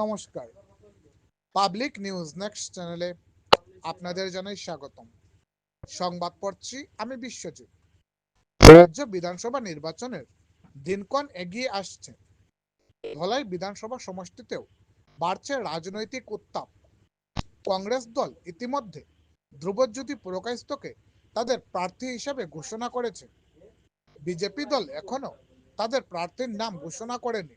নমস্কার, public news next চ্যানেলে আপনাদের জানাই স্বাগতম। সংবাদ পড়ছি আমি বিশ্বজিৎ। রাজ্য বিধানসভা নির্বাচনের দিনক্ষণ এগিয়ে আসছে। ধলাই বিধানসভা সমষ্টিতেও বাড়ছে রাজনৈতিক উত্তাপ। কংগ্রেস দল ইতিমধ্যে ধ্রুবজ্যোতি পুরকায়স্থকে তাদের প্রার্থী হিসেবে ঘোষণা করেছে। বিজেপি দল এখনো তাদের প্রার্থীর নাম ঘোষণা করেনি।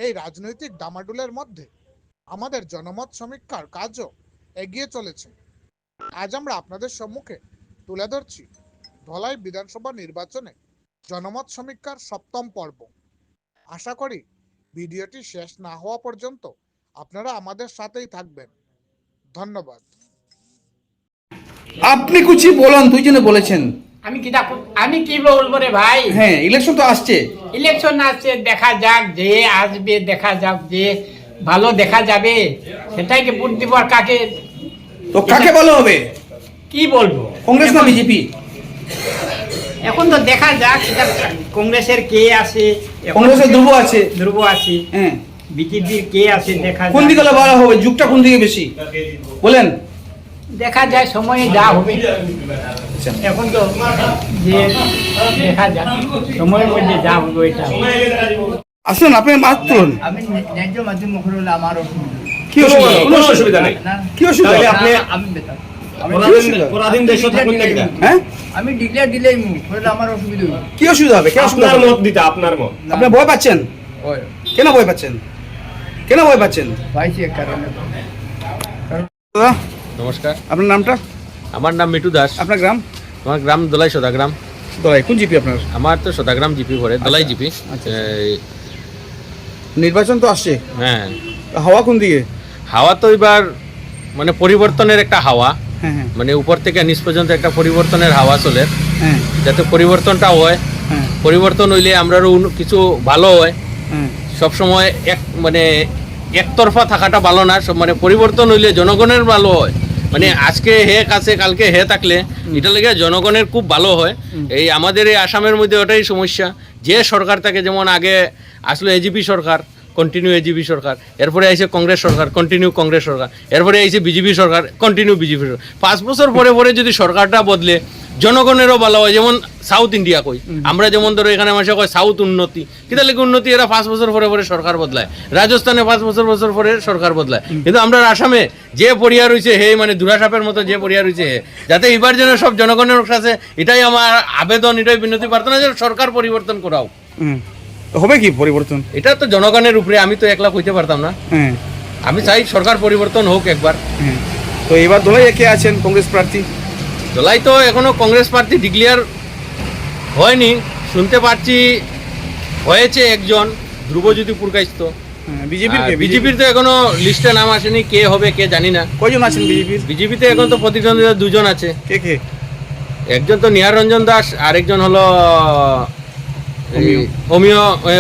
এই রাজনৈতিক ডামাডোলের মধ্যে আমাদের জনমত সমীক্ষার কাজও এগিয়ে চলেছে। আজ আমরা আপনাদের সম্মুখে তুলে ধরছি ধলাই বিধানসভা নির্বাচনে জনমত সমীক্ষার সপ্তম পর্ব। আশা করি ভিডিওটি শেষ না হওয়া পর্যন্ত আপনারা আমাদের সাথেই থাকবেন। ধন্যবাদ। আপনি কুচি বলুন, দুইজনে বলেছেন। আমি কি বলবো রে ভাই? হ্যাঁ, ইলেকশন তো আসছে। ইলেকশন আসছে, দেখা যাক, যে আসবে দেখা যাক, যে ভালো দেখা যাবে সেটাই কি ভোট দিব। আর কাকে তো কাকে ভালো হবে? কি বলবো, কংগ্রেস না বিজেপি? এখন তো দেখা যাক সেটা কংগ্রেসের কে আছে। কংগ্রেসের ধ্রুব আছে। ধ্রুব আছে, হ্যাঁ। বিজেপির কে আছে দেখা কোন দিকে যাক। ভালো হবে? যুগটা কোন দিকে বেশি বলেন? দেখা যায় সময়ে যা হবে। এখন তো যে দেখা যাক সময়ের মধ্যে যা হবে ওইটা হবে। আসুন, আপনি মাত তুলুন। আমি ন্যায্য মাধ্যম মুখর হলে আমার অসুবিধা। কি অসুবিধা? কোনো অসুবিধা নেই। কি অসুবিধা? আমি বেতার পরাধীন দেশে থাকুন না কেন? হ্যাঁ, আমি ডিক্লেয়ার দিলেই মুখ হলে আমার অসুবিধা হবে। কি অসুবিধা হবে? কি অসুবিধা আপনার হবে? মত দিতে, আপনার মত। আপনি ভয় পাচ্ছেন? ওই কেন ভয় পাচ্ছেন? কেন ভয় পাচ্ছেন? পাইছি এক কারণে। দাদা, নমস্কার, আপনার নামটা? আমার নাম মিটু দাস। আপনার গ্রাম? আমার গ্রাম দলাই সদাগ্রাম। দলাই কোন জিপি আপনার? আমার তো সদাগ্রাম জিপি পড়ে, দলাই জিপি। নির্বাচন তো আসছে, হ্যাঁ, হাওয়া কোন দিকে? হাওয়া তো এবার মানে পরিবর্তনের একটা হাওয়া, হ্যাঁ হ্যাঁ মানে উপর থেকে নিচ পর্যন্ত একটা পরিবর্তনের হাওয়া চলে। হ্যাঁ যাতে পরিবর্তনটা হয়, হ্যাঁ পরিবর্তন হইলে আমরারও কিছু ভালো হয়। হ্যাঁ সবসময় মানে একতরফা থাকাটা ভালো না, সব মানে পরিবর্তন হইলে জনগণের ভালো হয়। মানে আজকে হে কাছে কালকে হে থাকলে এটা লেগে জনগণের খুব ভালো হয়। এই আমাদের এই আসামের মধ্যে ওটাই সমস্যা, যে সরকার থাকে, যেমন আগে আসলে এজিপি সরকার, কন্টিনিউ এজিপি সরকার, এরপরে আইসে কংগ্রেস সরকার, কন্টিনিউ কংগ্রেস সরকার, এরপরে আইসে বিজেপি সরকার, কন্টিনিউ বিজেপি সরকার। 5 বছর পরে পরে যদি সরকারটা বদলে জনগণেরও ভালো হয়। যেমন সাউথ ইন্ডিয়া কই আমরা, যেমন ধরো এখানে মানুষ কয় সাউথ উন্নতি, কিতা লেগে উন্নতি? এরা 5 বছর পরে পরে সরকার বদলায়। রাজস্থানে 5 বছর পরে সরকার বদলায়। কিন্তু আমরা আসামে যে পরিয়া রয়েছে হে, মানে দুরাসাপের মতো যে পরিয়া রয়েছে হে, যাতে এবার যেন সব জনগণের কাছে এটাই আমার আবেদন, এটাই বিনতি প্রার্থনা যে সরকার পরিবর্তন করাও। তো হবে কি পরিবর্তন? এটা তো জনগণের উপরে, আমি তো একলা কইতে পারতাম না। হ্যাঁ আমি চাই সরকার পরিবর্তন হোক একবার। হ্যাঁ। তো এবার দলাই কে আছেন কংগ্রেস প্রার্থী? দলাই তো এখনো কংগ্রেস প্রার্থী ডিক্লেয়ার হয়নি, শুনতে পাচ্ছি হয়েছে একজন, ধ্রুবজ্যোতি পুরকায়স্থ। বিজেপির কে? বিজেপির তো এখনো লিস্টে নাম আসেনি, কে হবে কে জানি না। কয়জন আছেন বিজেপির? বিজেপিতে এখন তো প্রতিদ্বন্দ্বিতা 2 জন আছে। কে কে? একজন তো নিহার রঞ্জন দাস, আরেকজন হলো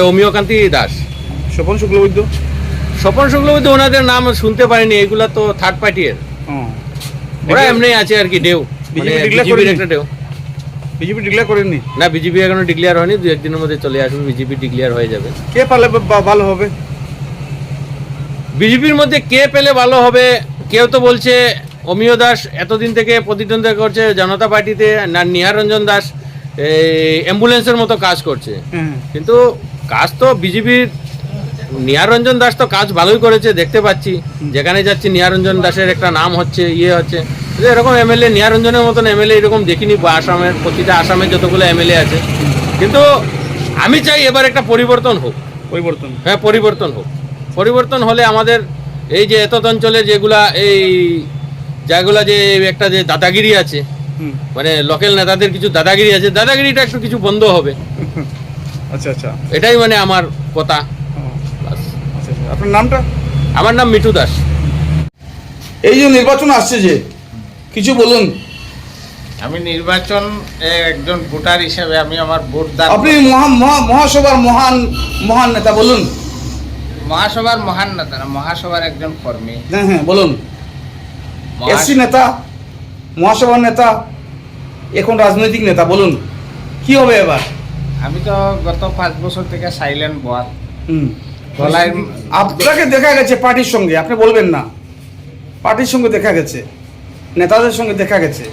অমিয়কান্তি দাস। স্বপন শুক্লবৈদ্য? স্বপন শুক্লবৈদ্য ওনাদের নাম শুনতে পারিনি, এগুলা তো থার্ড পার্টির, ওরা এমনি আছে আর কি, ডেউ, মানে বিজেপির একটা ডেউ। বিজেপি ডিক্লেয়ার করেননি? না, বিজেপি এখনো ডিক্লেয়ার হয়নি, 2-1 দিনের মধ্যে চলে আসবে, বিজেপি ডিক্লেয়ার হয়ে যাবে। কে পারলে ভালো হবে? বিজেপির মধ্যে কে পেলে ভালো হবে? কেউ তো বলছে অমিয় দাস এতদিন থেকে প্রতিদ্বন্দ্বিতা করছে জনতা পার্টিতে, না নিহার রঞ্জন দাস অ্যাম্বুলেন্সের মতো কাজ করছে। কিন্তু কাজ তো বিজেপির, নিহার রঞ্জন দাস তো কাজ ভালোই করেছে, দেখতে পাচ্ছি যেখানে যাচ্ছি নিহার রঞ্জন দাসের একটা নাম হচ্ছে, হচ্ছে। এরকম এমএলএ, নিহার রঞ্জনের মতন এমএলএ এরকম দেখিনি আসামের, প্রতিটা আসামের যতগুলো এমএলএ আছে। কিন্তু আমি চাই এবার একটা পরিবর্তন হোক। পরিবর্তন? হ্যাঁ, পরিবর্তন হোক। পরিবর্তন হলে আমাদের এই যে এত অঞ্চলের যেগুলা এই যেগুলা যে একটা যে দাদাগিরি আছে, মানে লোকাল নেতাদের কিছু দাদাগিরি আছে, দাদাগিরিটা একটু কিছু বন্ধ হবে। আচ্ছা আচ্ছা, এটাই মানে আমার কথা। আচ্ছা। আপনার নামটা? আমার নাম মিটু দাস। এই যে নির্বাচন আসছে, যে কিছু বলুন। আমি নির্বাচন একজন ভোটার হিসেবে আমি আমার ভোট দান। আপনি মহাসভার মহান নেতা, বলুন। মহাসভার মহান নেতা না, মহাসভার একজন কর্মী। হ্যাঁ হ্যাঁ, বলুন। এসসি নেতা, মহাসভার নেতা, এখন রাজনৈতিক নেতা, বলুন কি হবে এবার? আমি তো গত 5 বছর থেকে সাইলেন্ট বয়াত। ধলাই আপনাকে দেখা গেছে পার্টির সঙ্গে, আপনি বলবেন না, পার্টির সঙ্গে দেখা গেছে, নেতাদের সঙ্গে দেখা গেছে,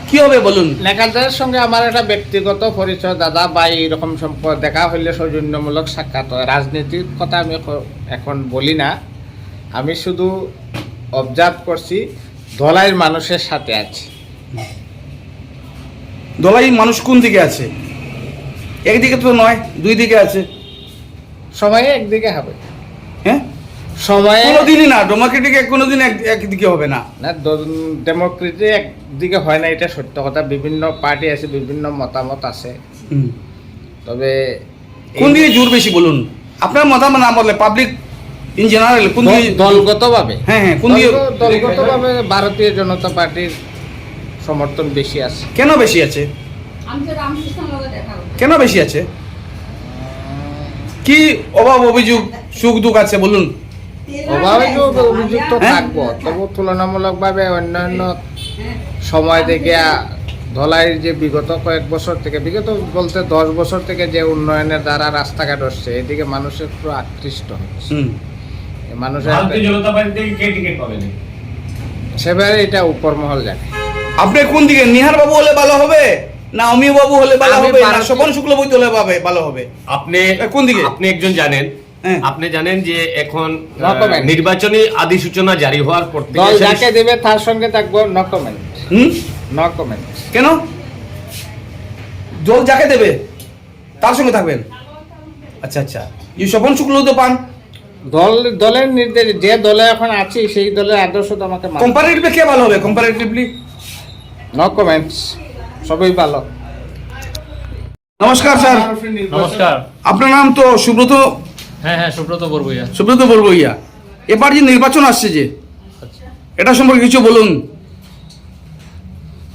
কি হবে বলুন? নেতাদের সঙ্গে আমার একটা ব্যক্তিগত পরিচয়, দাদা ভাই এরকম সম্পর্ক দেখা হইলে সৌজন্যমূলক সাক্ষাৎ হয়। রাজনীতির কথা আমি এখন বলি না, আমি শুধু অবজার্ভ করছি ধলাইয়ের মানুষের সাথে আছি। দলাই মানুষ কোন দিকে আছে? একদিকে তো নয়, দুই দিকে আছে। সময়ে একদিকে হবে, হ্যাঁ, সময়ে কোনোদিনই না, ডেমোক্রেটিক কোনোদিন একদিকে হবে না। না, ডেমোক্রেসি একদিকে হয় না, এটা সত্য কথা। বিভিন্ন পার্টি আছে, বিভিন্ন মতামত আছে, হুম। তবে কোন দিকে জোর বেশি বলুন? আপনার মতামত না বললে পাবলিক ইন জেনারেল কোন দিকে? দলগতভাবে, হ্যাঁ হ্যাঁ, কোন দিকে? দলগতভাবে ভারতীয় জনতা পার্টির সমর্থন বেশি আছে। কেন বেশি আছে? কেন বেশি আছে? কি অভাব অভিযোগ সুখ দুঃখ আছে বলুন? অভিযুক্ত হ্যাঁ? থাকবো, তবু তুলনামূলকভাবে অন্যান্য সময় থেকে ধলাইয়ের যে বিগত কয়েক বছর থেকে, বিগত বলতে 10 বছর থেকে যে উন্নয়নের দ্বারা রাস্তাঘাট হচ্ছে, এদিকে মানুষের একটু আকৃষ্ট হচ্ছে। হুম। মানুষের ভারতীয় জনতা পার্টি থেকে কে টিকিট পাবেন? সেবারে এটা উপর মহল জানে। আপনি কোন দিকে? নিহার বাবু হলে ভালো হবে, না অমিয় বাবু হলে ভালো আমি হবে, না ভারতীয়- স্বপন শুক্লবৈদ্য হলে ভালো হবে? আপনি কোন দিকে? আপনি একজন জানেন, হ্যাঁ। আপনি জানেন যে এখন No comment. নির্বাচনী আদি সূচনা জারি হওয়ার পর থেকে দল যাকে দেবে তার সঙ্গে থাকবো, no comment, hmm. No comment. কেন? দল যাকে দেবে তার সঙ্গে থাকবেন? আচ্ছা আচ্ছা, যে স্বপন শুক্লবৈদ্য পান, দলের নির্দেশ, যে দলে এখন আছি সেই দলের আদর্শ তো আমাকে কম্পারেটিভলি কে ভালো হবে? কম্পারেটিভলি নো কমেন্টস, সবই ভালো। নমস্কার স্যার, নমস্কার। আপনার নাম তো সুব্রত, হ্যাঁ হ্যাঁ, সুব্রত বরবইয়া। সুব্রত বরবইয়া। এবার যে নির্বাচন আসছে যে, এটা সম্পর্কে কিছু বলুন।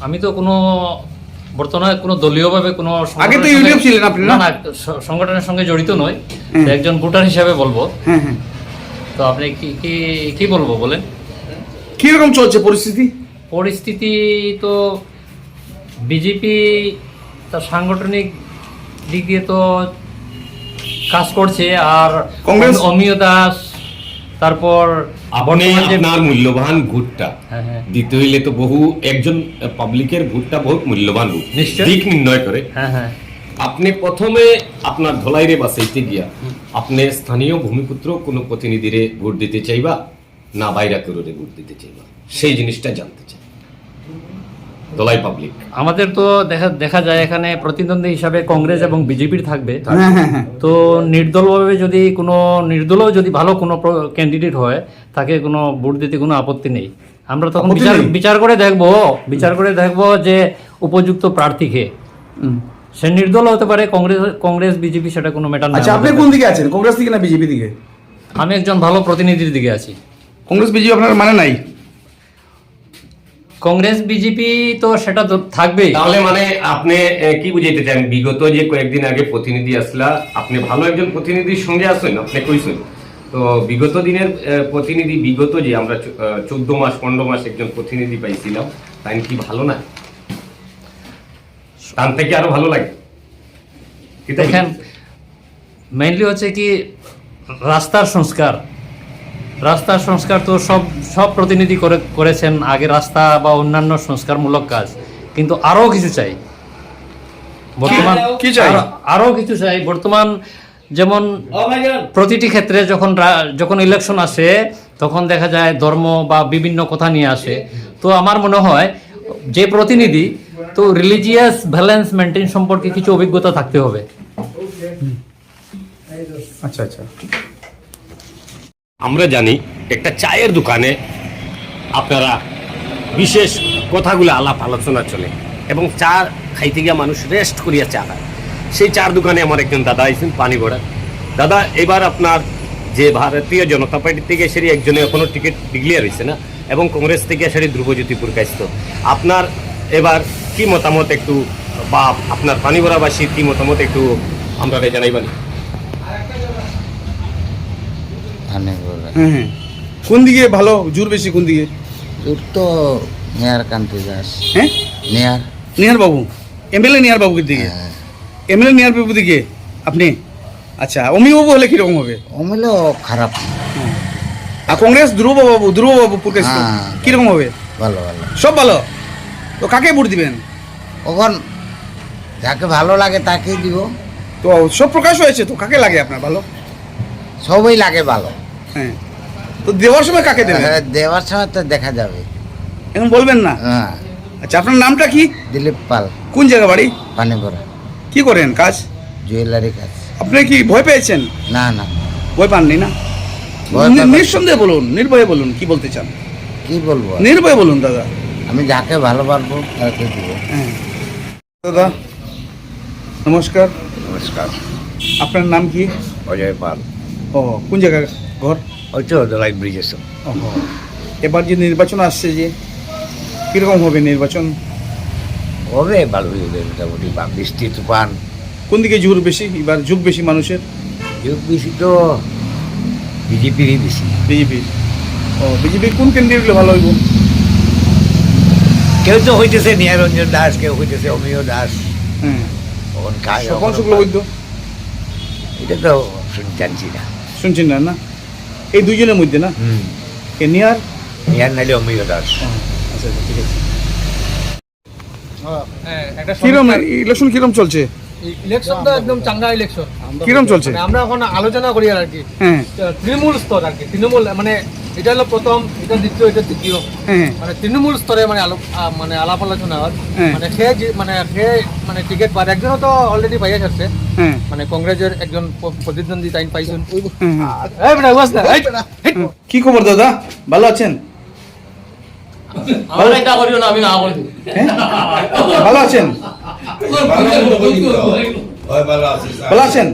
আমি তো কোনো বর্তমানে কোনো দলীয়ভাবে কোনো আগে তো সংগঠনের ইউটিউব সঙ্গে- ছিলেন আপনি, না? না সংগঠনের সঙ্গে জড়িত নই, হুম। একজন ভোটার হিসাবে বলবো। হ্যাঁ হ্যাঁ, তো আপনি কি কি কি বলবো বলেন? কিরকম চলছে পরিস্থিতি? পরিস্থিতি তো বিজেপি তার সাংগঠনিক দিক দিয়ে তো কাজ করছে, আর কংগ্রেস? অমিয় দাস, তারপর আপনি বর্তমান যে আপনার মূল্যবান ভোটটা হ্যাঁ হ্যাঁ দিতে হইলে তো বহু একজন পাবলিকের ভোটটা বহুত মূল্যবান ভোট, নিশ্চয়। দিক নির্ণয় করে। হ্যাঁ হ্যাঁ আপনি প্রথমে আপনার ধলাইরে বাসাইতে গিয়া আপনি স্থানীয় ভূমিপুত্র কোনো প্রতিনিধিরে ভোট দিতে চাইবা, না বাইরা কারোরে ভোট দিতে চাইবা, সেই জিনিসটা জানতে চাই ধলাই পাবলিক। আমাদের তো দেখা যায় এখানে প্রতিদ্বন্দ্বী হিসাবে কংগ্রেস এবং বিজেপির থাকবে। হ্যাঁ হ্যাঁ হ্যাঁ, তো নির্দলভাবে যদি কোনো নির্দলও যদি ভালো কোনো ক্যান্ডিডেট হয়, তাকে কোনো ভোট দিতে কোনো আপত্তি নেই। আমরা তখন আপত্তি নেই? বিচার করে দেখবো যে উপযুক্ত প্রার্থীকে। হুম। সে নির্দল হতে পারে, কংগ্রেস বিজেপি, সেটা কোনো ম্যাটার না। আচ্ছা, আপনি কোন দিকে আছেন? কংগ্রেস দিকে না বিজেপি দিকে? আমি একজন ভালো প্রতিনিধির দিকে আছি। কংগ্রেস বিজেপি আপনার মানে নাই? কংগ্রেস বিজেপি তো সেটা তো থাকবেই। তাহলে মানে আপনি কি বুঝাইতে চান? বিগত যে কয়েকদিন আগে প্রতিনিধি আসলা, আপনি ভালো একজন প্রতিনিধির সঙ্গে আসেন, আপনি কইছেন তো বিগত দিনের প্রতিনিধি, বিগত যে আমরা 14 মাস 15 মাস একজন প্রতিনিধি পাইছিলাম, তাই কি ভালো না? তার থেকে আরো ভালো লাগে? কি তাই? দেখেন, মেইনলি হচ্ছে কি রাস্তার সংস্কার তো সব প্রতিনিধি করেছেন আগে, রাস্তা বা অন্যান্য সংস্কারমূলক কাজ, কিন্তু আরও কিছু চাই বর্তমান। কি চাই? আরও কিছু চাই বর্তমান। যেমন প্রতিটি ক্ষেত্রে যখন ইলেকশন আসে, তখন দেখা যায় ধর্ম বা বিভিন্ন কথা নিয়ে আসে। তো আমার মনে হয় যে প্রতিনিধি, তো রিলিজিয়াস ব্যালেন্স মেনটেন সম্পর্কে কিছু অভিজ্ঞতা থাকতে হবে। আচ্ছা আচ্ছা, আমরা জানি একটা চায়ের দোকানে আপনারা বিশেষ কথাগুলো আলাপ আলোচনা চলে, এবং চা খাইতে গিয়ে মানুষ রেস্ট করিয়া চা খায়। সেই চার দোকানে আমার একজন দাদা আইছেন পানি গড়া। দাদা, এবার আপনার যে ভারতীয় জনতা পার্টি থেকে সেটি একজনে এখনো টিকিট ডিক্লিয়ার হয়েছে না, এবং কংগ্রেস থেকে সেটি ধ্রুবজ্যোতি পুরকাইস্ত। আপনার এবার কি মতামত একটু, বা আপনার পানিগড়াবাসীর কি মতামত একটু আমরা জানাইবানি? হ্যাঁ হ্যাঁ, কোন দিকে ভালো জোর বেশি? কোন দিকে? তো নেয়ার কান্ট্রি দাস হ্যাঁ, নেয়ার নিহার বাবু, এমএলএ নিহার বাবুর দিকে। এমএলএ নিহার বাবুর দিকে আপনি? আচ্ছা অমিবাবু হলে কিরকম হবে? অমিলেও খারাপ না। আর কংগ্রেস ধ্রুববাবু প্রকাশ হ্যাঁ। কিরকম হবে? ভালো ভালো। সব ভালো। তো কাকে ভোট দিবেন? ওখন যাকে ভালো লাগে তাকেই দিব। তো সব প্রকাশ হয়েছে, তো কাকে লাগে আপনার ভালো? সবই লাগে ভালো। হ্যাঁ, তো দেওয়ার সময় কাকে দেবেন দেওয়ার সময় তো দেখা যাবে। এখন বলবেন না? হ্যাঁ। আচ্ছা আপনার নামটা কি? দিলীপ পাল, কোন জায়গা বাড়ি? পানিগড়া, কি করেন কাজ? জুয়েলারি কাজ। আপনি কি ভয় পেয়েছেন? না না, ভয় পাননি না? ভয় পাবার- নিঃসন্দেহে বলুন, নির্ভয়ে বলুন, কি বলতে চান? কি বলবো আর? নির্ভয়ে বলুন দাদা। আমি যাকে ভালো পারবো তাকে দিব। হ্যাঁ দাদা নমস্কার। নমস্কার, আপনার নাম কি? অজয় পাল, ও কোন জায়গা ঘর? ওই তো দলাই ব্রিজের ওহো, এবার যে নির্বাচন আসছে যে কিরকম হবে নির্বাচন? হবে ভালোই হবে মোটামুটি, বা বৃষ্টি তুফান কোন দিকে ঝুঁক বেশি, এবার ঝুঁক বেশি মানুষের? যুগ বেশি তো বিজেপিরই বেশি। বিজেপি। ও বিজেপির কোন কেন্দ্রে হলে ভালো হইব? কেউ তো হইতেছে নিহারঞ্জন দাস, কেউ হইতেছে অমিয় দাস, হ্যাঁ, তখন কাজ স্বপন শুক্লবৈদ্য এটা তো জানছি না। শুনছেন না? না, এই দুইজনের মধ্যে না? এ নিয়ার? নিহার নাইলে অমিয় দাস। আচ্ছা আচ্ছা, ঠিক আছে। কিরম ইলেকশন কিরম চলছে? ইলেকশন তো একদম চাঙ্গা ইলেকশন। কিরম চলছে? আমরা এখন আলোচনা করি আর কি, হ্যাঁ তৃণমূল স্তর আর কি, তৃণমূল মানে এটা হলো প্রথম, এটা দ্বিতীয়, এটা তৃতীয়, হ্যাঁ মানে তৃণমূল স্তরে মানে মানে আলাপ আলোচনা হয়। হ্যাঁ। মানে সে মানে টিকিট পায়, একজনও তো অলরেডি পাইয়া যাচ্ছে, হ্যাঁ মানে কংগ্রেসের একজন প্রতিদ্বন্দ্বী তাই পাইছেন। হ্যাঁ। কি খবর দাদা, ভালো আছেন? আমার এটা করিও না, আমি না করি। হ্যাঁ? ভালো আছেন? ভালো আছেন?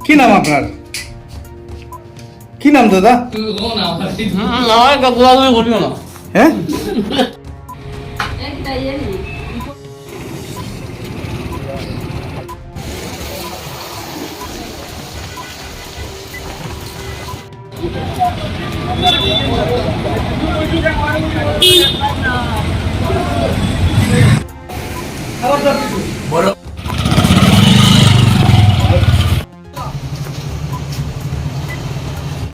কি নাম আপনার? কি নাম দাদা? আমার এটা ঘোরাঘুরি করিও না। হ্যাঁ আবার